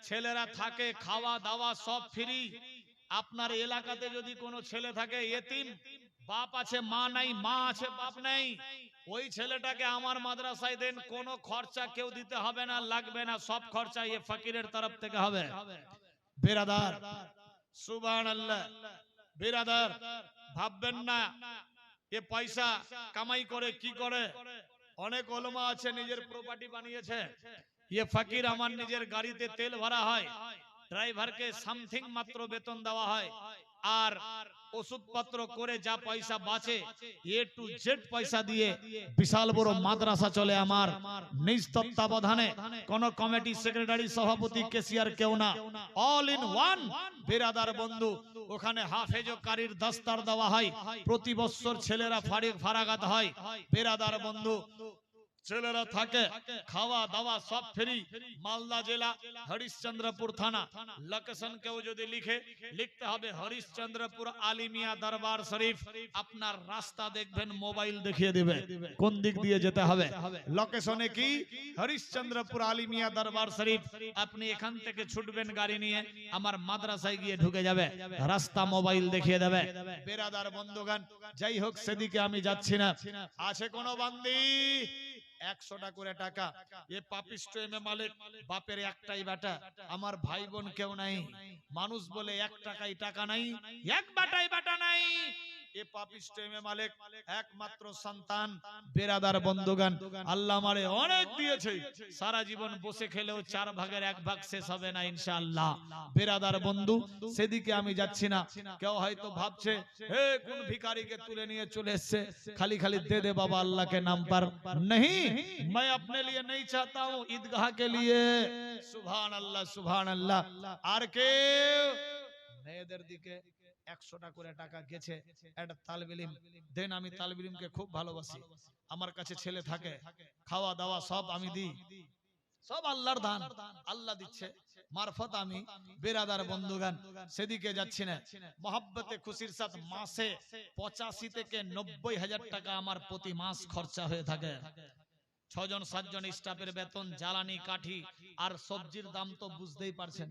ছেলেরা থাকে, খাওয়া দাওয়া সব ফ্রি। আপনার এলাকাতে যদি কোনো ছেলে থাকে এতিম, বাপ আছে মা নাই, মা আছে বাপ নাই, ওই ছেলেটাকে আমার মাদ্রাসায় দেন, কোনো খরচা কেউ দিতে হবে না, লাগবে না, সব খরচা এই ফকিরের তরফ থেকে হবে। বিরাদার, সুবহানাল্লাহ। বিরাদার, ভাববেন না এ পয়সা কামাই করে কি করে। অনেক ওলামা আছে নিজের প্রপার্টি বানিয়েছে। ये फकीर আমার নিজের গাড়িতে তেল ভরা হয়, ড্রাইভারকে সামথিং মাত্র বেতন দেওয়া হয়, আর ওষুধপত্র করে যা পয়সা বাঁচে এ টু জেড পয়সা দিয়ে বিশাল বড় মাদ্রাসা চলে আমার নিজ তত্ত্বাবধানে। কোন কমিটি সেক্রেটারি সভাপতি কেসিয়ার কেউ না, অল ইন ওয়ান। বিরাদার বন্ধু, ওখানে হাফেজ ও কারির দস্তার দেওয়া হয়, প্রতি বছর ছেলেরা ফারাগাত হয়। বিরাদার বন্ধু, ছেলেরা থাকে, খাওয়া দাওয়া সব ফ্রি। মালদা জেলা, হরিশ্চন্দ্রপুর থানা। লোকেশন কেউ যদি লিখে, লিখতে হবে হরিশ্চন্দ্রপুর আলিমিয়া দরবার শরীফ। আপনার রাস্তা দেখবেন, মোবাইল দেখিয়ে দিবে কোন দিক দিয়ে যেতে হবে। লোকেশনে কি? হরিশ্চন্দ্রপুর আলিমিয়া দরবার শরীফ। আপনি এখান থেকে ছুটবেন গাড়ি নিয়ে, আমার মাদ্রাসায় গিয়ে ঢুকে যাবে, রাস্তা মোবাইল দেখিয়ে দেবে। বেরাদার বন্ধুগণ, যাই হোক সেদিকে আমি যাচ্ছি না। আছে কোন বান্দি 100 করে টাকা, এ পাপিষ্ট এমএ মালিক বাপের একটাই বেটা, আমার ভাই বোন কেউ নাই। মানুষ বলে 1 টাকাই টাকা নাই, এক বেটাই বেটা নাই। এ পাপিষ্ট ইমাম মালিক একমাত্র সন্তান। বেরাদার বন্ধুগণ, আল্লাহ আমারে অনেক দিয়েছে, সারা জীবন বসে খেলেও 4 ভাগের 1 ভাগ শেষ হবে না ইনশাআল্লাহ। বেরাদার বন্ধু, সেদিকে আমি যাচ্ছি না। কেউ হয়তো ভাবছে হে কোন ভিখারিকে তুলে নিয়ে চলে এসেছে, খালি খালি দে দে বাবা, अल्लाह के नाम पर नहीं, मैं अपने लिए नहीं चाहता हूँ, ईदगाह के लिए। सुभान अल्लाह, सुभान अल्लाह। আর কেউ মেয়েদের দিকে 100টা করে টাকা গেছে, একটা তালিব ইলম দেন। আমি তালিব ইলমকে খুব ভালোবাসি, আমার কাছে ছেলে থাকে, খাওয়া দাওয়া সব আমি দিই, সব আল্লাহর দান, আল্লাহ দিচ্ছে মারফত। আমি বেরাদার বন্ধুগান সেদিকে যাচ্ছি না। মহব্বতে খুশির সাথে মাসে 85 থেকে 90 হাজার টাকা আমার প্রতি মাস খরচা হয়ে থাকে। 6 জন 7 জন স্টাফের বেতন, জ্বালানি, কাঠি আর সবজির দাম তো বুঝতেই পারছেন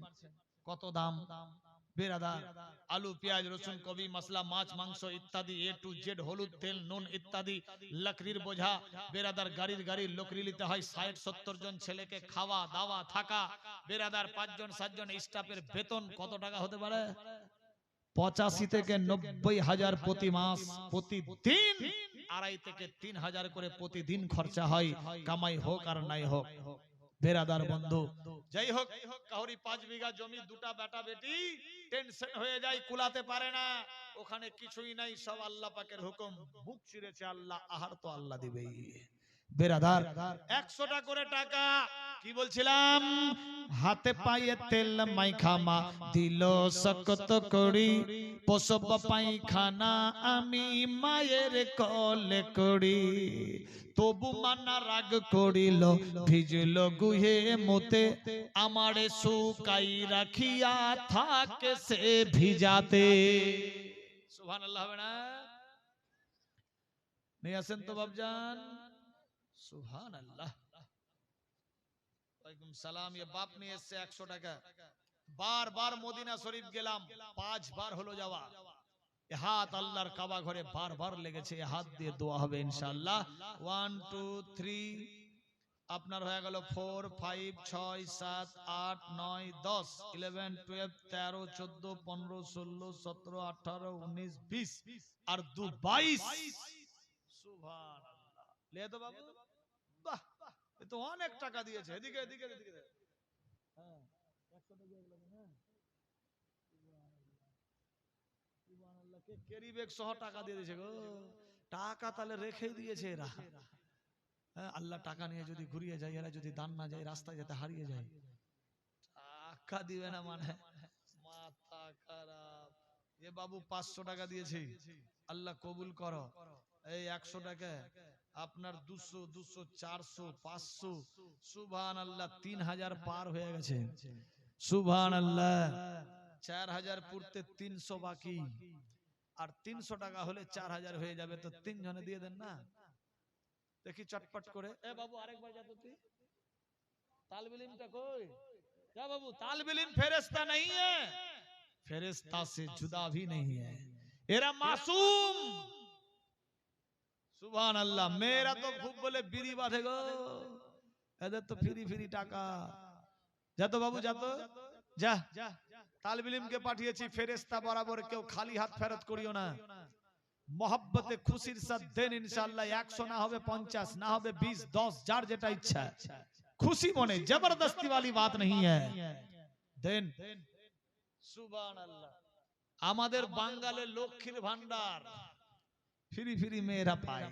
কত দাম। বেরাদার, আলু, পেঁয়াজ, রসুন, কবি, মশলা, মাছ, মাংস ইত্যাদি, এ টু জেড, হলুদ, তেল, নুন ইত্যাদি, লকড়ির বোঝা। বেরাদার, গাড়ির লকড়ি নিতে হয়। 60-70 জন ছেলেকে খাওয়া দাওয়া থাকা। বেরাদার, 5 জন 7 জন স্টাফের বেতন কত টাকা হতে পারে? 85 থেকে 90 হাজার প্রতি মাস, প্রতিদিন 2.5 থেকে 3 হাজার করে প্রতিদিন খরচা হয়, কামাই হোক আর নাই হোক। বেরাদার বন্ধু, যাই হোক, কাউরি 5 বিঘা জমি, 2টা বেটা বেটি, টেনশন হয়ে যায়, কুলাতে পারে না, ওখানে কিছুই নাই, সব আল্লাহ পাকের হুকুম। মুখ চিরেছে আল্লাহ, আহার তো আল্লাহ দিবেই। বেরাদার, 100টা করে টাকা, কি বলছিলাম, হাতে পায়ে তেল মাইখামা দিল শক্ত করি, প্রসব পায়খানা আমি মায়ের কোলে করি, তবু মানা রাগ করিল, ভিজল গুহে মতে, আমারে শুকাই রাখিয়া থাকে সে ভিজাতে। সুবহানাল্লাহ হবে না? নিয়ে আসেন তো বাপজান। সুবহানাল্লাহ। ওয়ালাইকুম সালাম। ये बाप নিয়ে এসেছে 100 টাকা। বারবার মদিনা শরীফ গেলাম, 5 বার হলো যাওয়া। এ হাত আল্লাহর কাবা ঘরে বারবার লেগেছে, এ হাত দিয়ে দোয়া হবে ইনশাআল্লাহ। 1 2 3 আপনার হয়ে গেল 4 5 6 7 8 9 10 11 12 13 14 15 16 17 18 19 20 আর 2 22। সুবহানাল্লাহ। লে তো বাবু, বাহ, এ তো অনেক টাকা দিয়েছে। এদিকে এদিকে এদিকে, হ্যাঁ 100 টাকা দিয়ে লাগবে না। সুবহানাল্লাহ, কে ক্যারি ব্যাগ সহ টাকা দিয়ে দিয়েছে গো। টাকা তাহলে রেখেই দিয়েছে এরা। হ্যাঁ, আল্লাহ টাকা নিয়ে যদি ঘুরিয়ে যায়, এরা যদি দান না যায়, রাস্তায় যেতে হারিয়ে যায়, টাকা দিবে না মানে মাথা খারাপ। এ বাবু 500 টাকা দিয়েছে, আল্লাহ কবুল করো। এই 100 টাকা আপনার 200 200 400 500, সুবহানাল্লাহ, 3000 পার হয়ে গেছে। সুবহানাল্লাহ, 4000 পুরতে 300 বাকি, আর 300 টাকা হলে 4000 হয়ে যাবে। তো 3 জনে দিয়ে দেন না, দেখি চটপট করে। এ বাবু আরেকবার যা তো তুই, तालिब इल्म का कोई क्या बाबू, तालिब इल्म फेरिस्ता नहीं है, फेरिस्ता से जुदा भी नहीं है, एरा मासूम। सुभान अल्लाह। मेरा तो खूब बोले बीड़ी बांधे गो, এদের তো ফ্রি ফ্রি টাকা। যা তো বাবু, যা তো যা, তালিব ইলমকে পাঠিয়েছি, ফেরেশতা বরাবর কেউ খালি হাত ফেরত করিও না। मोहब्बते खुशिर साथ देन इंशाअल्लाह। 100 ना होवे 50, ना होवे 20, 10, जार जेटा इच्छा, खुशी मने, जबरदस्ती वाली बात नहीं है। देन सुबहानाल्लाह। আমাদের বাঙালির লক্ষ্মীর ভান্ডার ফ্রি ফ্রি মেয়েরা পায়।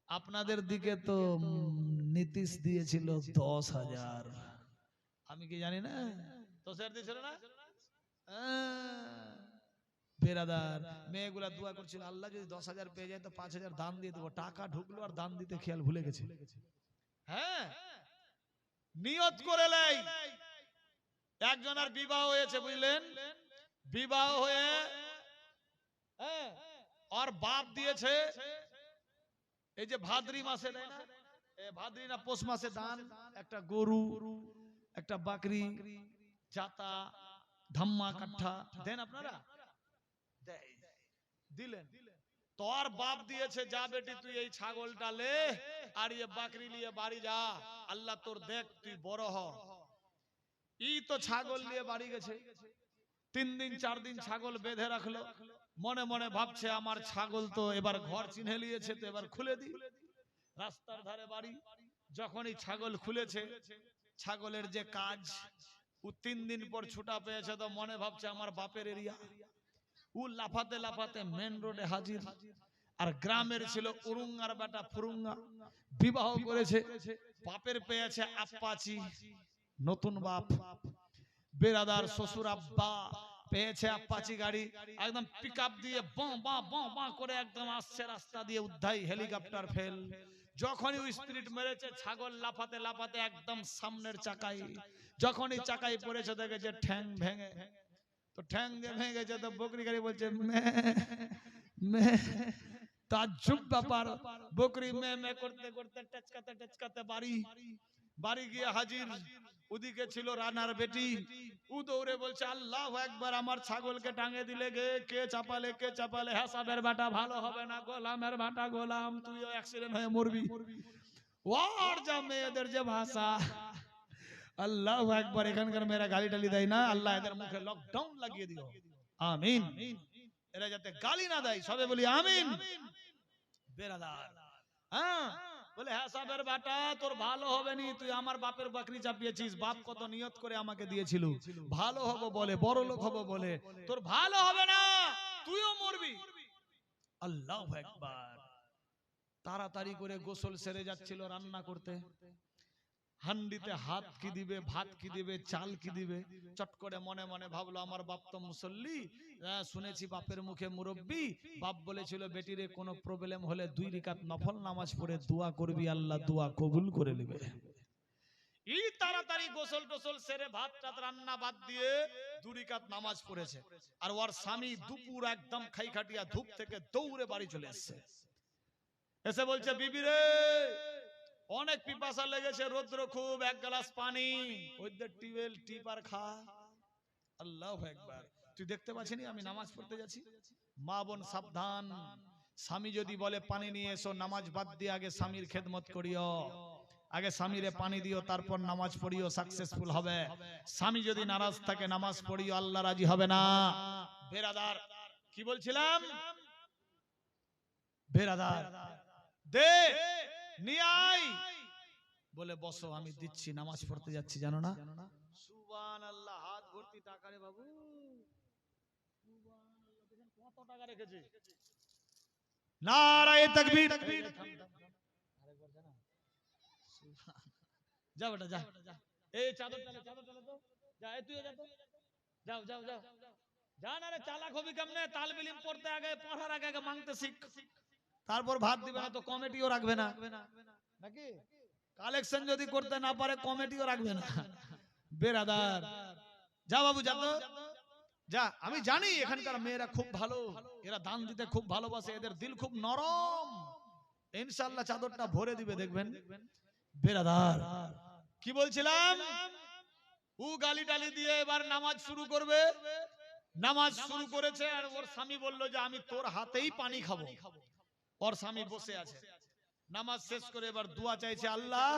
আপনাদের দিকে তো নীতিশ দিয়েছিল 10,000, আমি কি জানি না, 10,000 দিয়েছিল না। বেরাদার, মেয়েগুলা দোয়া করছিল, আল্লাহ যদি 10,000 পেয়ে যায় তো 5,000 দান দিয়ে দেবো। টাকা ঢুকলো আর দান দিতে খেয়াল ভুলে গেছে। হ্যাঁ, নিয়ত করে লাই। একজনের বিবাহ হয়েছে বুঝলেন, বিবাহ হয়ে আর বাপ দিয়েছে এই যে ভাদ্রি মাসে দেয় না, ভাদ্রি না পৌষ মাসে দান, একটা গরু, একটা বাকরি, জাতা, ধাম্মা, কাঠা দেন আপনারা, দিলেন। তোর বাপ দিয়েছে, যা বেটি তুই এই ছাগলটা লে আর ये বাকরি নিয়ে বাড়ি যা, আল্লাহ তোর দেখ তুই বড় হ। ই তো ছাগল নিয়ে বাড়ি গেছে, 3 দিন 4 দিন ছাগল বেঁধে রাখলো, মনে মনে ভাবছে আমার ছাগল তো এবার ঘর চিনে নিয়েছে, তো এবার খুলে দিই। রাস্তার ধারে বাড়ি, যখনই ছাগল খুলেছে, ছাগলের যে কাজ, ও 3 দিন পর ছুটা পেয়েছে, তো মনে ভাবছে আমার বাপের এরিয়া। ও লাফাতে লাফাতে মেন রোডে হাজির। আর গ্রামের ছিল উরুঙ্গার বেটা ফুরুঙ্গা, বিবাহ করেছে, বাপের পেয়েছে আপ্পাচি, নতুন বাপ। বেরাদার শ্বশুর আব্বা পেয়েছে আপ্পাচি গাড়ি, একদম পিকআপ দিয়ে বাঁ বাঁ বাঁ বাঁ করে একদম আসছে রাস্তা দিয়ে, উদ্ধাই হেলিকপ্টার ফেল। যখনই ওই স্পিরিট মেরেছে, ছাগল লাফাতে লাফাতে একদম সামনের চাকায়, যখনই চাকায় পড়েছে দেখেছে ঠ্যাং ভেঙে। তো ঠ্যাং যে ভেঙেছে, তো বকরি গাড়ি বলছে মে মে। তাজ্জুব ব্যাপার, বকরি মে মে করতে করতে টচকাতে টচকাতে বাড়ি গিয়ে হাজির। ওদিকে ছিল রানার বেটি, ও দৌড়ে বলছে আল্লাহু আকবার, আমার ছাগলকে টাঙে দিলে গে, কে চাপালে, হাসাবের বেটা ভালো হবে না, গোলামের বেটা গোলাম, তুইও অ্যাক্সিডেন্ট হয়ে মরবি। ওর যা মেয়েদের যে ভাষা, আল্লাহু আকবার। এখানকার মেয়েরা গালি টালি দেয় না, আল্লাহ এদের মুখে লকডাউন লাগিয়ে দিও, আমিন। এরা যাতে গালি না দেয়, সবে বলি আমিন। বেরাদার, হ্যাঁ বলে হ্যাঁ সাবের বেটা, তোর ভালো হবে নি, তুই আমার বাপের বাকরি চাপিয়েছিস। বাপ কত নিয়ত করে আমাকে দিয়েছিল, ভালো হবো বলে, বড় লোক হবো বলে, তোর ভালো হবে না, তুইও মরবি। আল্লাহু আকবার। তাড়াতাড়ি করে গোসল সেরে যাচ্ছিল রান্না করতে। হান্ডিতে হাত কি দিবে, ভাত কি দিবে, চাল কি দিবে, চট করে মনে মনে ভাবলো আমার বাপ তো মুসল্লি, শুনেছি বাপের মুখে মুরব্বি, বাপ বলেছিল বেটিরে কোনো প্রবলেম হলে 2 রাকাত নফল নামাজ পড়ে দোয়া করবি, আল্লাহ দোয়া কবুল করে নেবে। এই তাড়াতাড়ি গোসল টোসল সেরে ভাত টাত রান্না বাদ দিয়ে 2 রাকাত নামাজ পড়েছে। আর ওর স্বামী দুপুর একদম খাই খাটিয়া ধূপ থেকে দৌড়ে বাড়ি চলে আসছে। এসে বলছে বিবি রে, অনেক পিপাসা লেগেছে, রৌদ্র খুব, 1 গ্লাস পানি, ওইদের টিউবওয়েল টিপ আর খা। আল্লাহু আকবার। তুই দেখতে পাচ্ছিস আমি নামাজ পড়তে যাচ্ছি? মা বোন সাবধান, স্বামী যদি বলে পানি নিয়ে এসো, নামাজ বাদ দিয়ে আগে স্বামীর খেদমত করিও, আগে স্বামীরে পানি দিও, তারপর নামাজ পড়িও, সাকসেসফুল হবে। স্বামী যদি নারাজ থাকে নামাজ পড়িও, আল্লাহ রাজি হবে না। বেরাদার, কি বলছিলাম? বেরাদার দে নিয়ে আয়, বলে বসো আমি দিচ্ছি, নামাজ পড়তে যাচ্ছি, জানো না? সুবহানাল্লাহ, হাত ভর্তি টাকা রে বাবু, সুবহানাল্লাহ। দেখেন কত টাকা রেখেছে। নারায়ে তাকবীর। যা বেটা যা, এই চাদর টালে তো, যা, এই তুই যা তো, যাও যাও যাও যা। না রে চালাক হবি কেমনে? তালবে ইলম পড়তে আগে, পড়ার আগে আগে মাংতে শিখ, তারপর ভাত দিবে না তো কমিটিও রাখবে না, নাকি? কালেকশন যদি করতে না পারে কমিটিও রাখবে না। বেরাদার যা বাবু, যা তো যা। আমি জানি এখানকার মেয়েরা খুব ভালো, এরা দান দিতে খুব ভালোবাসে, এদের দিল খুব নরম, ইনশাআল্লাহ চাদরটা ভরে দিবে, দেখবেন। বেরাদার কি বলছিলাম? ও গালি টালি দিয়ে এবার নামাজ শুরু করবে। নামাজ শুরু করেছে, আর ওর স্বামী বলল যে আমি তোর হাতেই পানি খাবো। ওর স্বামী বসে আছে, নামাজ শেষ করে এবার দোয়া চাইছে, আল্লাহ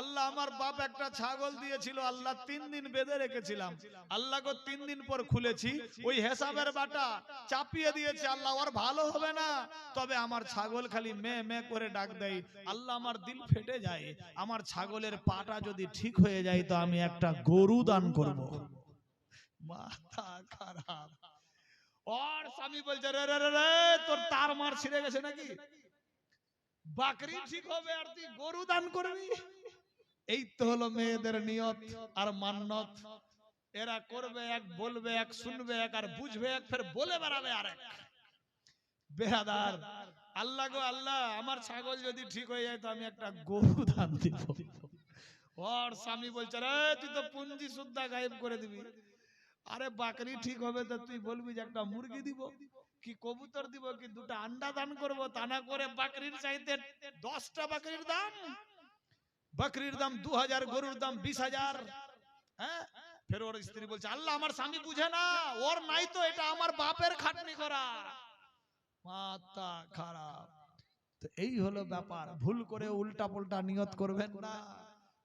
আল্লাহ আমার বাপ একটা ছাগল দিয়েছিল, আল্লাহ 3 দিন বেঁধে রেখেছিলাম, আল্লাহ গো 3 দিন পর খুলেছি, ওই হিসাবের বাটা চাপিয়ে দিয়েছে, আল্লাহ ওর ভালো হবে না, তবে আমার ছাগল খালি মে মে করে ডাক দেয়, আল্লাহ আমার দিল ফেটে যায়, আমার ছাগলের পাটা যদি ঠিক হয়ে যায় তো আমি একটা গরু দান করব। মাথা খারাপ। ওর স্বামী বলছে রে রে রে, তোর তার মার ছিঁড়ে গেছে নাকি? বাকরি ঠিক হবে আর তুই গরু দান করবি? এই তো হলো মেয়েদের নিয়ত আর মান্নত। এরা করবে এক, বলবে এক, শুনবে এক, আর বুঝবে এক, ফের বলে বেড়াবে আরেক। বেরাদার, আল্লাহ গো আল্লাহ আমার ছাগল যদি ঠিক হয়ে যায় তো আমি একটা গরু দান দিব। ওর স্বামী বলছে রে তুই তো পুঞ্জি সুদ্ধা গায়েব করে দিবি। আরে বাকরি ঠিক হবে তো তুই বলবি যে একটা মুরগি দিব, কি কবুতর দিব, কি 2টা আন্ডা দান করব, তা না করে বাকরির চাইতে 10টা বাকরির দাম, বাকরির দাম 2000, গরুর দাম 20000। হ্যাঁ, ফের ওর স্ত্রী বলছে আল্লাহ আমার স্বামী বুঝে না, ওর নাই তো, এটা আমার বাপের খাটনি করা। মাথা খারাপ। তো এই হলো ব্যাপার, ভুল করে উল্টা পাল্টা নিয়ত করবেন না।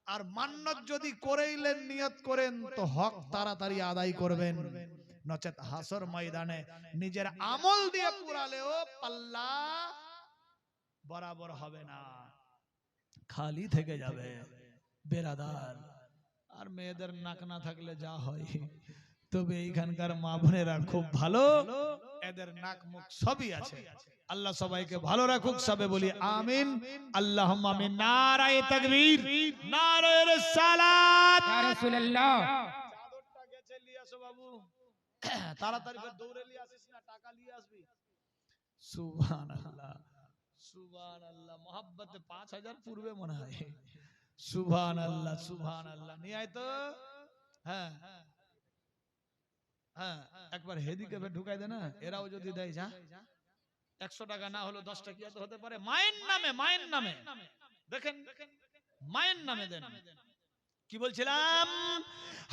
আর মান্নত যদি করেইলেন, নিয়ত করেন তো হক তাড়াতাড়ি আদায় করবেন। নচেত হাসর ময়দানে নিজের আমল দিয়ে পুরালেও পাল্লা বরাবর হবে না, খালি থেকে যাবে। বেরাদার, আর মেয়েদের নাক না থাকলে যা হয়, তবে এইখানকার মা বোনেরা খুব ভালো, এদের নাক মুখ সবই আছে। আল্লাহ সবাইকে ভালো রাখুক, সবে বলি আমিন, আল্লাহুম্মা আমিন। নারায়ে তাকবীর, নারায়ে রিসালাত। ইয়া রাসূলুল্লাহ। চাদরটা গেছে নিয়ে আসো বাবু, তাড়াতাড়ি করে দৌড়ে নিয়ে আসিস না, টাকা নিয়ে আসবি। সুবহানাল্লাহ, সুবহানাল্লাহ। মোহাব্বতে 5000 পূর্বে মনে হয়। সুবহানাল্লাহ, সুবহানাল্লাহ। নিয়ে আয় তো। হ্যাঁ হ্যাঁ, একবার হেদিকে ঢুকাই দে না, এরাও যদি দেয় যা। 100 টাকা না হলো 10 টাকা তো হতে পারে, মায়ের নামে, মায়ের নামে দেখেন, মায়ের নামে দেন। কি বলছিলাম?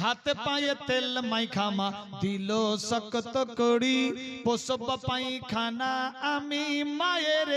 হাতে পায়ে তেল মাইখামা দিল শক্ত করি, পোষব পায়খানা আমি মায়ের